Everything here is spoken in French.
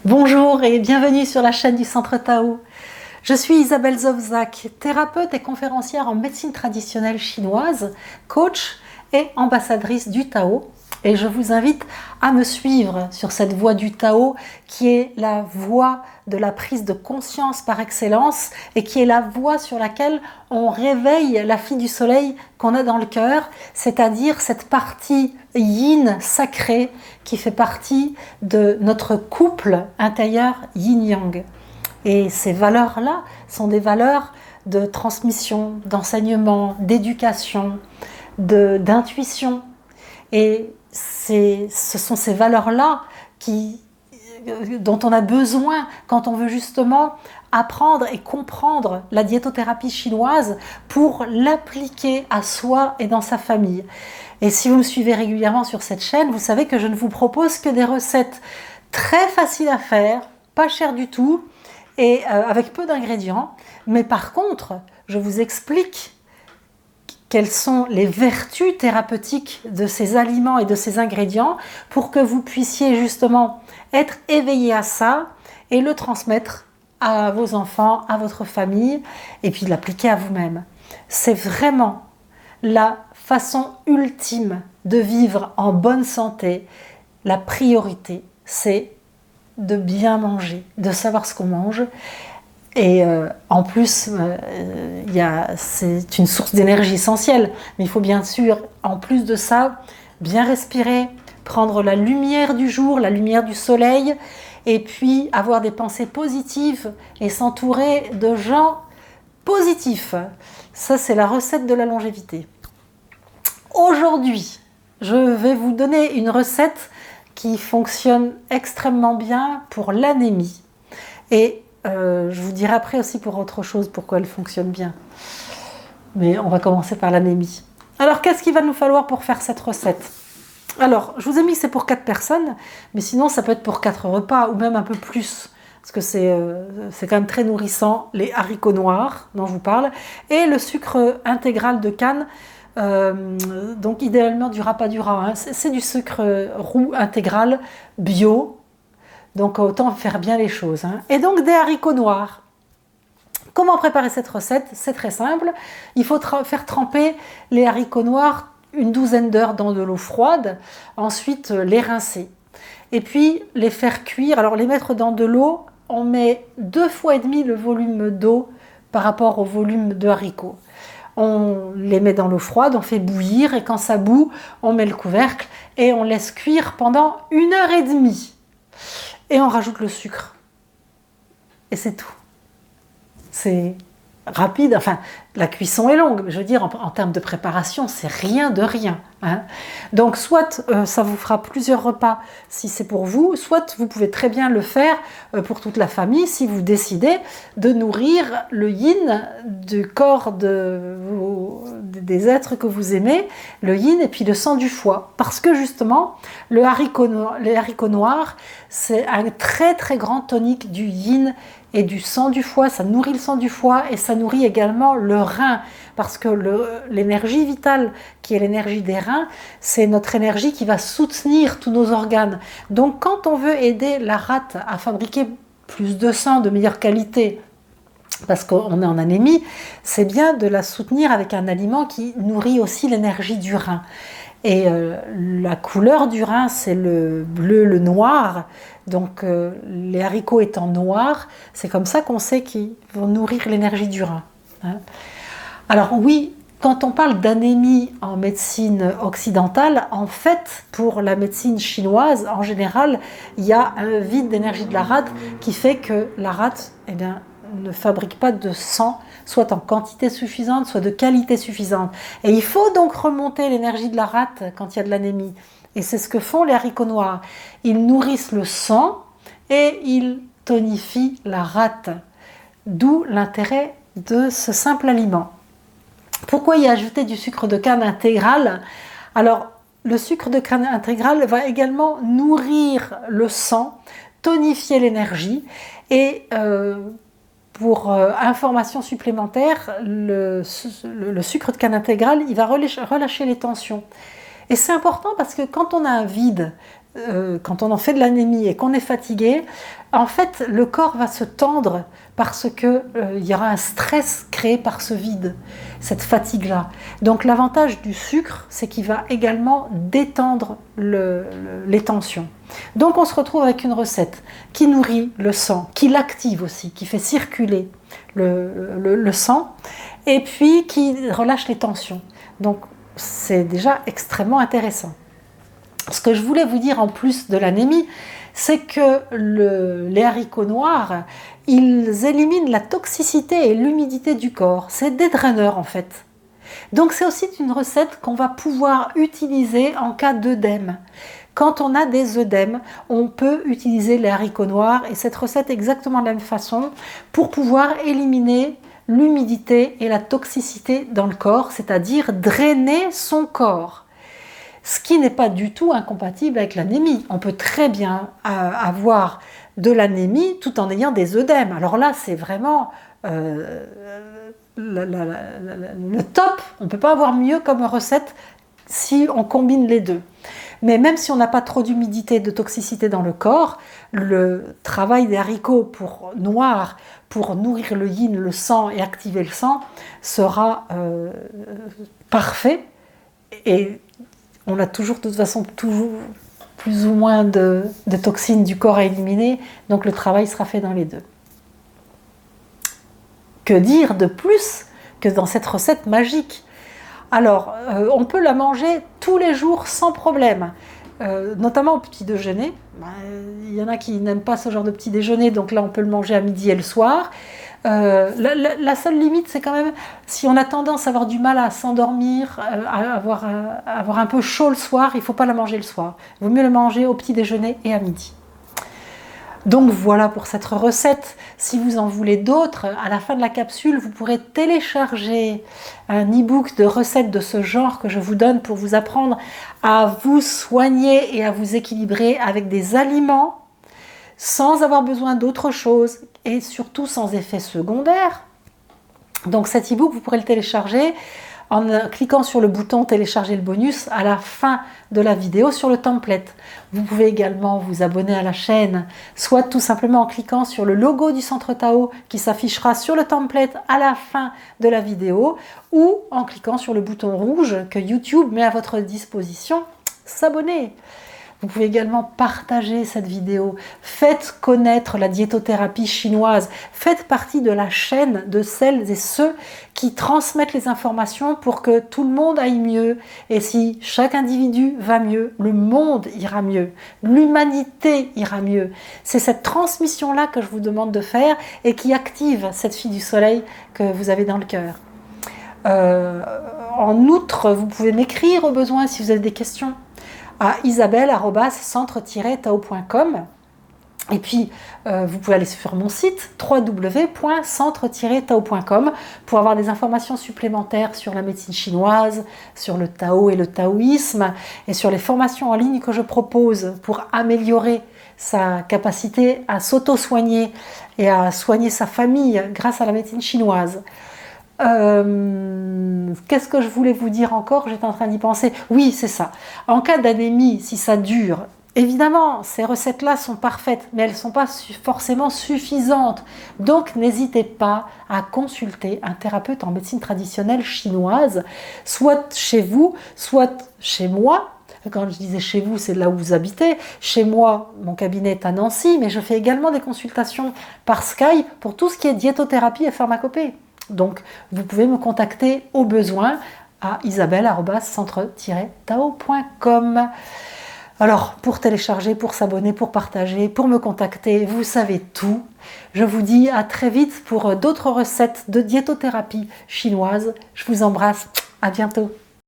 Bonjour et bienvenue sur la chaîne du Centre Tao. Je suis Isabelle Zovzak, thérapeute et conférencière en médecine traditionnelle chinoise, coach et ambassadrice du Tao. Et je vous invite à me suivre sur cette voie du Tao qui est la voie de la prise de conscience par excellence et qui est la voie sur laquelle on réveille la fille du soleil qu'on a dans le cœur, c'est-à-dire cette partie yin sacrée qui fait partie de notre couple intérieur yin-yang. Et ces valeurs-là sont des valeurs de transmission, d'enseignement, d'éducation, d'intuition. Et ce sont ces valeurs-là dont on a besoin quand on veut justement apprendre et comprendre la diétothérapie chinoise pour l'appliquer à soi et dans sa famille. Et si vous me suivez régulièrement sur cette chaîne, vous savez que je ne vous propose que des recettes très faciles à faire, pas chères du tout et avec peu d'ingrédients. Mais par contre, je vous explique quelles sont les vertus thérapeutiques de ces aliments et de ces ingrédients pour que vous puissiez justement être éveillé à ça et le transmettre à vos enfants, à votre famille et puis l'appliquer à vous-même. C'est vraiment la façon ultime de vivre en bonne santé. La priorité, c'est de bien manger, de savoir ce qu'on mange. Et en plus, c'est une source d'énergie essentielle. Mais il faut bien sûr, en plus de ça, bien respirer, prendre la lumière du jour, la lumière du soleil, et puis avoir des pensées positives et s'entourer de gens positifs. Ça, c'est la recette de la longévité. Aujourd'hui, je vais vous donner une recette qui fonctionne extrêmement bien pour l'anémie. Et je vous dirai après aussi pour autre chose pourquoi elle fonctionne bien. Mais on va commencer par l'anémie. Alors, qu'est-ce qu'il va nous falloir pour faire cette recette? Alors, je vous ai mis que c'est pour 4 personnes, mais sinon ça peut être pour 4 repas ou même un peu plus. Parce que c'est quand même très nourrissant, les haricots noirs dont je vous parle, et le sucre intégral de canne, donc idéalement du rapadura. Hein. C'est du sucre roux intégral bio. Donc autant faire bien les choses. Hein. Et donc des haricots noirs. Comment préparer cette recette? C'est très simple. Il faut faire tremper les haricots noirs une douzaine d'heures dans de l'eau froide. Ensuite les rincer. Et puis les faire cuire. Alors les mettre dans de l'eau, on met 2,5 fois le volume d'eau par rapport au volume de haricots. On les met dans l'eau froide, on fait bouillir et quand ça bout, on met le couvercle et on laisse cuire pendant 1h30. Et on rajoute le sucre. Et c'est tout. C'est rapide. Enfin, la cuisson est longue. Mais je veux dire, en termes de préparation, c'est rien de rien. Hein. Donc, soit ça vous fera plusieurs repas si c'est pour vous, soit vous pouvez très bien le faire pour toute la famille si vous décidez de nourrir le yin du corps des êtres que vous aimez, le yin et puis le sang du foie. Parce que justement, les haricots noirs, c'est un très très grand tonique du yin et du sang du foie, ça nourrit le sang du foie et ça nourrit également le rein, parce que l'énergie vitale, qui est l'énergie des reins, c'est notre énergie qui va soutenir tous nos organes. Donc quand on veut aider la rate à fabriquer plus de sang de meilleure qualité, parce qu'on est en anémie, c'est bien de la soutenir avec un aliment qui nourrit aussi l'énergie du rein. Et la couleur du rein, c'est le bleu, le noir. Donc les haricots étant noirs, c'est comme ça qu'on sait qu'ils vont nourrir l'énergie du rein. Hein. Alors oui, quand on parle d'anémie en médecine occidentale, en fait, pour la médecine chinoise, en général, il y a un vide d'énergie de la rate qui fait que la rate, ne fabrique pas de sang, soit en quantité suffisante, soit de qualité suffisante. Et il faut donc remonter l'énergie de la rate quand il y a de l'anémie. Et c'est ce que font les haricots noirs. Ils nourrissent le sang et ils tonifient la rate. D'où l'intérêt de ce simple aliment. Pourquoi y ajouter du sucre de canne intégral? Alors, le sucre de canne intégral va également nourrir le sang, tonifier l'énergie et pour information supplémentaire, le sucre de canne intégral, il va relâcher les tensions. Et c'est important parce que quand on a un vide quand on en fait de l'anémie et qu'on est fatigué, en fait, le corps va se tendre parce qu'il y aura un stress créé par ce vide, cette fatigue-là. Donc l'avantage du sucre, c'est qu'il va également détendre les tensions. Donc on se retrouve avec une recette qui nourrit le sang, qui l'active aussi, qui fait circuler le sang, et puis qui relâche les tensions. Donc c'est déjà extrêmement intéressant. Ce que je voulais vous dire en plus de l'anémie, c'est que les haricots noirs, ils éliminent la toxicité et l'humidité du corps. C'est des draineurs en fait. Donc c'est aussi une recette qu'on va pouvoir utiliser en cas d'œdème. Quand on a des œdèmes, on peut utiliser les haricots noirs et cette recette exactement de la même façon pour pouvoir éliminer l'humidité et la toxicité dans le corps, c'est-à-dire drainer son corps. Ce qui n'est pas du tout incompatible avec l'anémie. On peut très bien avoir de l'anémie tout en ayant des œdèmes. Alors là, c'est vraiment le top. On ne peut pas avoir mieux comme recette si on combine les deux. Mais même si on n'a pas trop d'humidité, de toxicité dans le corps, le travail des haricots noirs pour nourrir le yin, le sang et activer le sang sera parfait. Et on a toujours, de toute façon, toujours plus ou moins de toxines du corps à éliminer, donc le travail sera fait dans les deux. Que dire de plus que dans cette recette magique? Alors, on peut la manger tous les jours sans problème, notamment au petit déjeuner. Il y en a qui n'aiment pas ce genre de petit déjeuner, donc là on peut le manger à midi et le soir. La seule limite, c'est quand même si on a tendance à avoir du mal à s'endormir, à avoir un peu chaud le soir, il ne faut pas la manger le soir. Il vaut mieux la manger au petit déjeuner et à midi. Donc voilà pour cette recette. Si vous en voulez d'autres, à la fin de la capsule, vous pourrez télécharger un e-book de recettes de ce genre que je vous donne pour vous apprendre à vous soigner et à vous équilibrer avec des aliments sans avoir besoin d'autre chose et surtout sans effet secondaire. Donc cet e-book, vous pourrez le télécharger en cliquant sur le bouton télécharger le bonus à la fin de la vidéo sur le template. Vous pouvez également vous abonner à la chaîne, soit tout simplement en cliquant sur le logo du Centre Tao qui s'affichera sur le template à la fin de la vidéo, ou en cliquant sur le bouton rouge que YouTube met à votre disposition, s'abonner. Vous pouvez également partager cette vidéo. Faites connaître la diétothérapie chinoise. Faites partie de la chaîne de celles et ceux qui transmettent les informations pour que tout le monde aille mieux. Et si chaque individu va mieux, le monde ira mieux. L'humanité ira mieux. C'est cette transmission-là que je vous demande de faire et qui active cette fille du soleil que vous avez dans le cœur. En outre, vous pouvez m'écrire au besoin si vous avez des questions à isabelle@centre-tao.com. Et puis, vous pouvez aller sur mon site www.centre-tao.com pour avoir des informations supplémentaires sur la médecine chinoise, sur le Tao et le taoïsme, et sur les formations en ligne que je propose pour améliorer sa capacité à s'auto-soigner et à soigner sa famille grâce à la médecine chinoise. Qu'est-ce que je voulais vous dire encore? J'étais en train d'y penser. Oui, c'est ça. En cas d'anémie, si ça dure, évidemment, ces recettes-là sont parfaites, mais elles ne sont pas forcément suffisantes. Donc, n'hésitez pas à consulter un thérapeute en médecine traditionnelle chinoise, soit chez vous, soit chez moi. Quand je disais chez vous, c'est là où vous habitez. Chez moi, mon cabinet est à Nancy, mais je fais également des consultations par Skype pour tout ce qui est diétothérapie et pharmacopée. Donc, vous pouvez me contacter au besoin à isabelle@centre-tao.com. Alors, pour télécharger, pour s'abonner, pour partager, pour me contacter, vous savez tout. Je vous dis à très vite pour d'autres recettes de diétothérapie chinoise. Je vous embrasse. À bientôt.